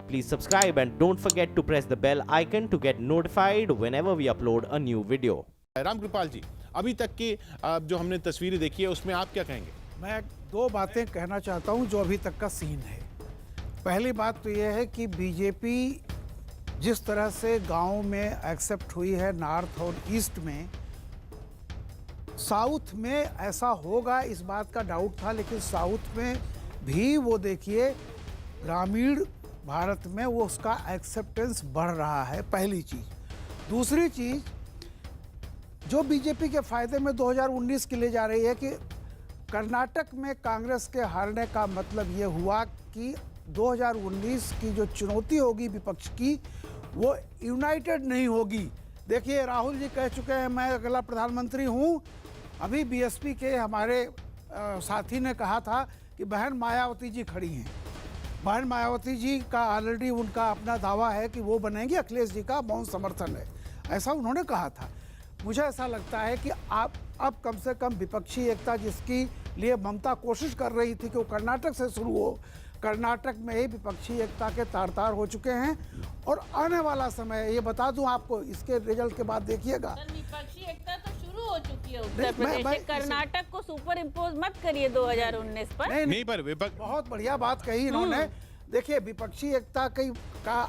Please subscribe and don't forget to press the bell icon to get notified whenever we upload a new video. Ramkripal जी, अभी तक की जो हमने तस्वीरें देखी है उसमें आप क्या कहेंगे? मैं दो बातें कहना चाहता हूं जो अभी तक का सीन है। पहली बात तो यह है कि बीजेपी जिस तरह से गांव में एक्सेप्ट हुई है नॉर्थ और ईस्ट में, साउथ में ऐसा होगा इस बात का डाउट था, लेकिन साउथ में भी वो देखिए ग्रामीण भारत में वो उसका एक्सेप्टेंस बढ़ रहा है, पहली चीज़। दूसरी चीज़ जो बीजेपी के फायदे में 2019 के लिए जा रही है कि कर्नाटक में कांग्रेस के हारने का मतलब ये हुआ कि 2019 की जो चुनौती होगी विपक्ष की वो यूनाइटेड नहीं होगी। देखिए राहुल जी कह चुके हैं मैं अगला प्रधानमंत्री हूँ। अभी बीएसपी के हमारे साथी ने कहा था कि बहन मायावती जी खड़ी हैं। बहन मायावती जी का ऑलरेडी उनका अपना दावा है कि वो बनेंगे, अखिलेश जी का मौन समर्थन है, ऐसा उन्होंने कहा था। मुझे ऐसा लगता है कि आप अब कम से कम विपक्षी एकता जिसकी लिए ममता कोशिश कर रही थी कि वो कर्नाटक से शुरू हो, कर्नाटक में ही विपक्षी एकता के तार तार हो चुके हैं। और आने वाला समय ये बता दूं आपको, इसके रिजल्ट के बाद देखिएगा विपक्षी एकता तो शुरू हो चुकी है उत्तर प्रदेश में। कर्नाटक को सुपर इम्पोज मत करिए 2019 पर। नहीं पर विपक्ष बहुत बढ़िया बात कही इन्होंने। देखिए विपक्षी एकता का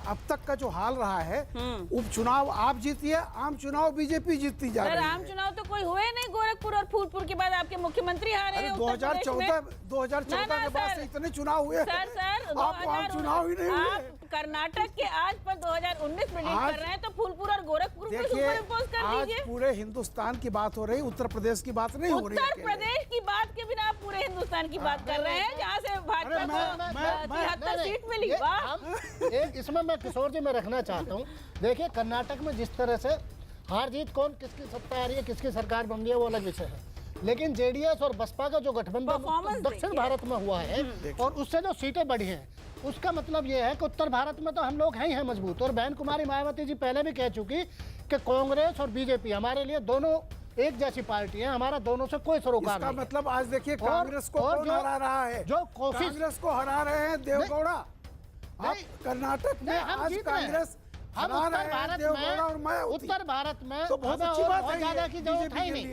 अब तक का जो हाल रहा है, उपचुनाव आप जीती है, आम चुनाव बीजेपी जीतती जा रही है। आम चुनाव तो कोई हुए नहीं, गोरखपुर और फूलपुर के बाद आपके मुख्यमंत्री हारे हैं। 2014 के बाद से इतने चुनाव हुए सर आप आम चुनाव ही नहीं हुए। आप कर्नाटक के आज पर 2019 प्रेडिक्ट कर रहे हैं तो फूलपुर और गोरखपुर को सुपर इम्पोज कर आज दीजिए। पूरे हिंदुस्तान की बात हो रही, उत्तर प्रदेश की बात नहीं हो रही है। उत्तर प्रदेश की बात के बिना आप पूरे हिंदुस्तान की बात कर रहे हैं, जहाँ से भाजपा को 73 सीट मिली। एक इसमें मैं किशोर जी में रखना चाहता हूँ। देखिए कर्नाटक में जिस तरह से हार जीत कौन किसकी सत्ता आ रही है, किसकी सरकार बन रही है, वो अलग विषय है। लेकिन जेडीएस और बसपा का जो गठबंधन दक्षिण भारत में हुआ है और उससे जो सीटें बढ़ी हैं, उसका मतलब ये है कि उत्तर भारत में तो हम लोग हैं ही हैं मजबूत। और बहन कुमारी मायावती जी पहले भी कह चुकी कि कांग्रेस और बीजेपी हमारे लिए दोनों एक जैसी पार्टी है, हमारा दोनों से कोई सरोकार नहीं। इसका मतलब आज देखिए कांग्रेस को कौन हरा रहा है, जो कोशिश कांग्रेस को हरा रहे हैं देवगौड़ा। आप कर्नाटक में आज कांग्रेस हम उत्तर भारत में तो बहुत अच्छी बात है, ज्यादा की जरूरत है ही नहीं।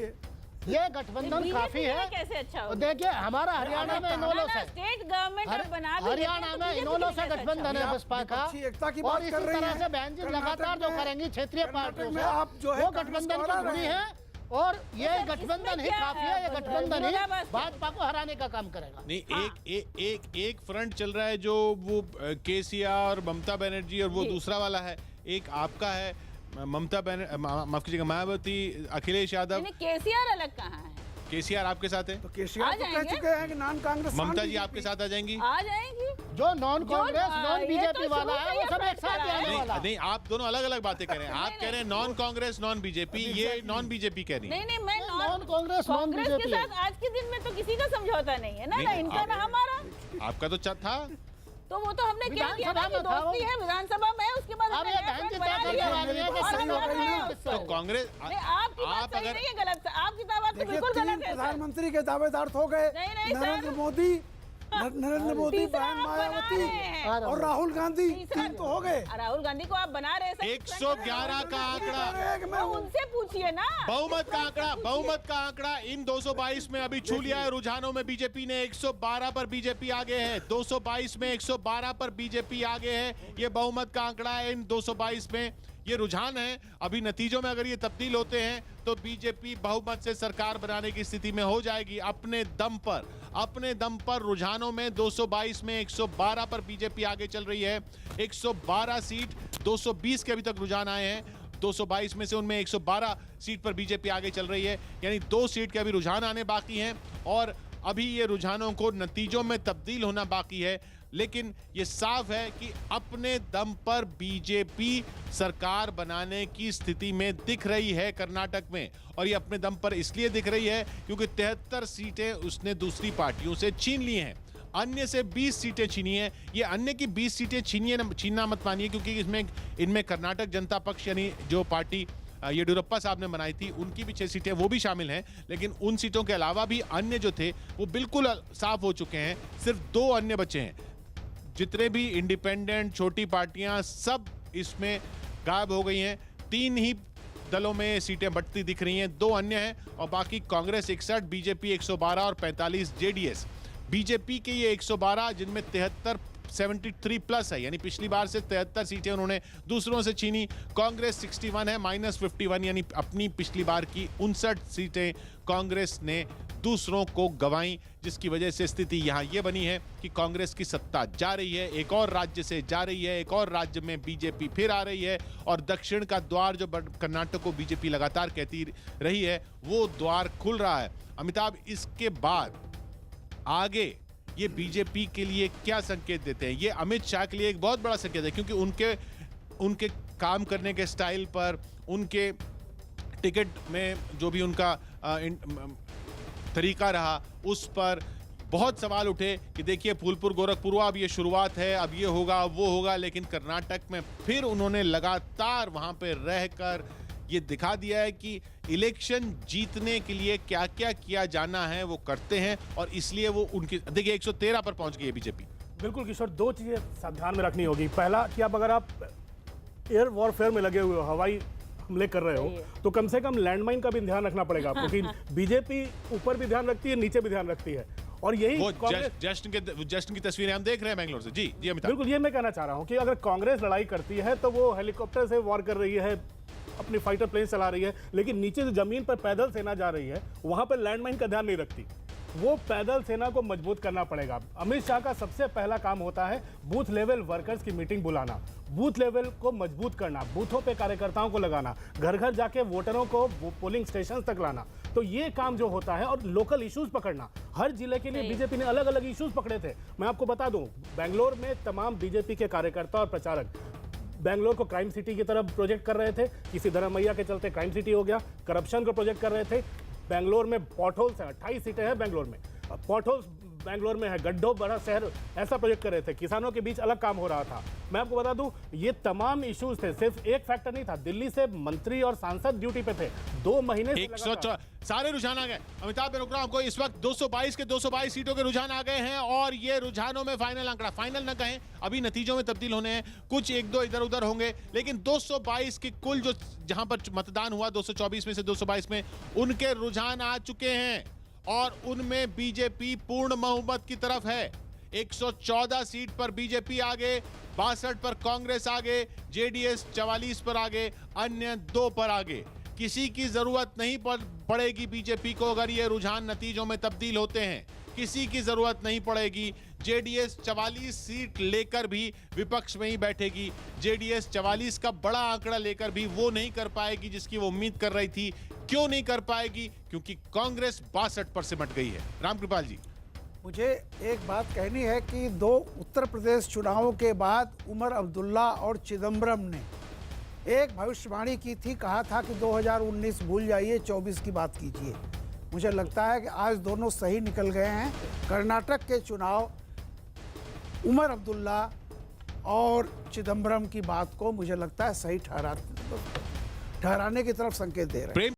ये गठबंधन काफी है। कैसे अच्छा हो? देखिए हमारा हरियाणा में इनोलो से स्टेट गवर्नमेंट बना हरियाणा में इनोलो से गठबंधन है बसपा का। और इसी तरह से बहन जी लगातार जो करेंगी क्षेत्रीय पार्टियों में आप जो वो गठबंधन की जुड़ी है। और ये गठबंधन ही काफी है, ये गठबंधन ही भाजपा को हराने का काम करेगा। नहीं एक फ्रंट चल रहा है जो वो केसीआर, ममता बनर्जी और वो दूसरा वाला है। एक आपका है ममता बनर्जी, माफ कीजिएगा मायावती, अखिलेश यादव। केसीआर अलग कहाँ है? केसीआर आपके साथ है तो केसीआर तो कह चुके हैं कि नॉन कांग्रेस। ममता जी आपके साथ आ जाएंगी? आ जाएंगी। जो नॉन कांग्रेस नॉन बीजेपी वाला है वो सब एक साथ आने वाला। नहीं आप दोनों अलग अलग बातें कह रहे हैं। आप कह रहे हैं नॉन कांग्रेस नॉन बीजेपी, ये नॉन बीजेपी कह रही है। नहीं मैं नॉन कांग्रेस नॉन कांग्रेस के बीजेपी साथ आज के दिन में तो किसी का समझौता नहीं है ना इनका ना हमारा। आपका तो था तो वो तो हमने क्या किया ना कि दोस्ती है विधानसभा में, उसके बाद अब ये बहन जी तय करने वाली है कि सही हो गई है। तो कांग्रेस आपकी बात सही नहीं है, गलत आपकी बात तो बिल्कुल गलत है। प्रधानमंत्री के दावेदार हो गए नरेंद्र मोदी, बहन मायावती और राहुल गांधी, तीन तो हो गए। राहुल गांधी को आप बना रहे हैं 111 का आंकड़ा, उनसे पूछिए ना। बहुमत का आंकड़ा इन 222 में अभी छू लिया है। रुझानों में बीजेपी ने 112 पर बीजेपी आगे है। 222 में 112 पर बीजेपी आगे है। ये बहुमत का आंकड़ा है इन 222 में। ये रुझान है। अभी नतीजों में अगर ये तब्दील होते हैं तो बीजेपी बहुमत से सरकार बनाने की स्थिति में हो जाएगी अपने दम पर। रुझानों में 222 में 112 पर बीजेपी आगे चल रही है। 112 सीट, 220 के अभी तक रुझान आए हैं। 222 में से उनमें 112 सीट पर बीजेपी आगे चल रही है, यानी 2 सीट के अभी रुझान आने बाकी हैं और अभी ये रुझानों को नतीजों में तब्दील होना बाकी है। लेकिन ये साफ है कि अपने दम पर बीजेपी सरकार बनाने की स्थिति में दिख रही है कर्नाटक में। और ये अपने दम पर इसलिए दिख रही है क्योंकि 73 सीटें उसने दूसरी पार्टियों से छीन ली हैं। अन्य से 20 सीटें छीनी है। ये अन्य की 20 सीटें छीनना मत मानिए, क्योंकि इनमें कर्नाटक जनता पक्ष यानी जो पार्टी येडियुरप्पा साहब ने बनाई थी उनकी भी 6 सीटें वो भी शामिल हैं। लेकिन उन सीटों के अलावा भी अन्य जो थे वो बिल्कुल साफ हो चुके हैं। सिर्फ 2 अन्य बचे हैं। जितने भी इंडिपेंडेंट छोटी पार्टियां सब इसमें गायब हो गई हैं। 3 ही दलों में सीटें बढ़ती दिख रही हैं, 2 अन्य हैं और बाकी कांग्रेस 61, बीजेपी 112 और 45 जेडीएस। बीजेपी के ये 112 जिनमें 73 प्लस है, यानी पिछली बार से 73 सीटें उन्होंने दूसरों से छीनी। कांग्रेस 61 है, -51, यानी अपनी पिछली बार की 59 सीटें कांग्रेस ने दूसरों को गंवाई, जिसकी वजह से स्थिति यहां ये बनी है कि कांग्रेस की सत्ता जा रही है, एक और राज्य से जा रही है, एक और राज्य में बीजेपी फिर आ रही है और दक्षिण का द्वार जो कर्नाटक को बीजेपी लगातार कहती रही है वो द्वार खुल रहा है। अमिताभ, इसके बाद आगे ये बीजेपी के लिए क्या संकेत देते हैं? ये अमित शाह के लिए एक बहुत बड़ा संकेत है, क्योंकि उनके काम करने के स्टाइल पर, उनके टिकट में जो भी उनका तरीका रहा, उस पर बहुत सवाल उठे कि देखिए फूलपुर गोरखपुर अब ये शुरुआत है, अब ये होगा, अब वो होगा, लेकिन कर्नाटक में फिर उन्होंने लगातार वहां पे रहकर ये दिखा दिया है कि इलेक्शन जीतने के लिए क्या क्या किया जाना है वो करते हैं और इसलिए वो उनकी देखिए 113 पर पहुंच गई है बीजेपी। बिल्कुल किशोर, 2 चीजें ध्यान में रखनी होगी। पहला कि अब अगर आप एयर वॉरफेयर में लगे हुए हो, हवाई हमले कर रहे हो, तो कम से कम लैंडमाइन का भी ध्यान रखना पड़ेगा आपको कि बीजेपी ऊपर भी ध्यान रखती है, नीचे भी ध्यान रखती है। और यही वो जश्न की तस्वीरें हम देख रहे हैं बेंगलोर से। जी अमिताभ, बिल्कुल ये मैं कहना चाह रहा हूं कि अगर कांग्रेस लड़ाई करती है तो वो हेलीकॉप्टर से वॉर कर रही है, अपनी फाइटर प्लेन चला रही है, लेकिन नीचे जो जमीन पर पैदल सेना जा रही है वहां पर लैंडमाइन का ध्यान नहीं रखती। वो पैदल सेना को मजबूत करना पड़ेगा। अमित शाह का सबसे पहला काम होता है बूथ लेवल वर्कर्स की मीटिंग बुलाना, बूथ लेवल को मजबूत करना, बूथों पे कार्यकर्ताओं को लगाना, घर घर जाके वोटरों को पोलिंग स्टेशन तक लाना। तो ये काम जो होता है, और लोकल इश्यूज पकड़ना। हर जिले के लिए बीजेपी ने अलग अलग इश्यूज पकड़े थे। मैं आपको बता दूं, बेंगलोर में तमाम बीजेपी के कार्यकर्ता और प्रचारक बेंगलोर को क्राइम सिटी की तरफ प्रोजेक्ट कर रहे थे। किसी धर्मैया के चलते क्राइम सिटी हो गया। करप्शन को प्रोजेक्ट कर रहे थे। बेंगलोर में पॉटहोल्स हैं, 28 सीटें हैं बेंगलोर में, पॉटहोल्स बेंगलोर में है, गड्ढों बड़ा शहर, ऐसा प्रोजेक्ट कर रहे थे। किसानों के बीच अलग काम हो रहा था। मैं आपको बता दूं, ये तमाम इश्यूज थे, सिर्फ एक फैक्टर नहीं था। दिल्ली से मंत्री और सांसद ड्यूटी पे थे 2 महीने से लगातार। सारे रुझान आ गए। अमिताभ, मैं रुक रहा हूं आपको। इस वक्त 222 के 222 सीटों के रुझान आ गए हैं और ये रुझानों में फाइनल आंकड़ा, फाइनल न कहें, अभी नतीजों में तब्दील होने हैं, कुछ 1-2 इधर उधर होंगे, लेकिन 222 की कुल जो जहां पर मतदान हुआ 224 में से 222 में उनके रुझान आ चुके हैं और उनमें बीजेपी पूर्ण बहुमत की तरफ है। 114 सीट पर बीजेपी आगे, 62 पर कांग्रेस आगे, जेडीएस 44 पर आगे, अन्य 2 पर आगे। किसी की जरूरत नहीं पड़ेगी बीजेपी को अगर ये रुझान नतीजों में तब्दील होते हैं, किसी की जरूरत नहीं पड़ेगी। जेडीएस 44 सीट लेकर भी विपक्ष में ही बैठेगी। जेडीएस 44 का बड़ा आंकड़ा लेकर भी वो नहीं कर पाएगी जिसकी वो उम्मीद कर रही थी। क्यों नहीं कर पाएगी? क्योंकि कांग्रेस 62 पर सिमट गई है। रामकृपाल जी, मुझे एक बात कहनी है कि 2 उत्तर प्रदेश चुनावों के बाद उमर अब्दुल्ला और चिदम्बरम ने एक भविष्यवाणी की थी, कहा था कि 2019 भूल जाइए, 24 की बात कीजिए। मुझे लगता है कि आज दोनों सही निकल गए हैं। कर्नाटक के चुनाव उमर अब्दुल्ला और चिदम्बरम की बात को मुझे लगता है सही ठहराने की तरफ संकेत दे रहे हैं।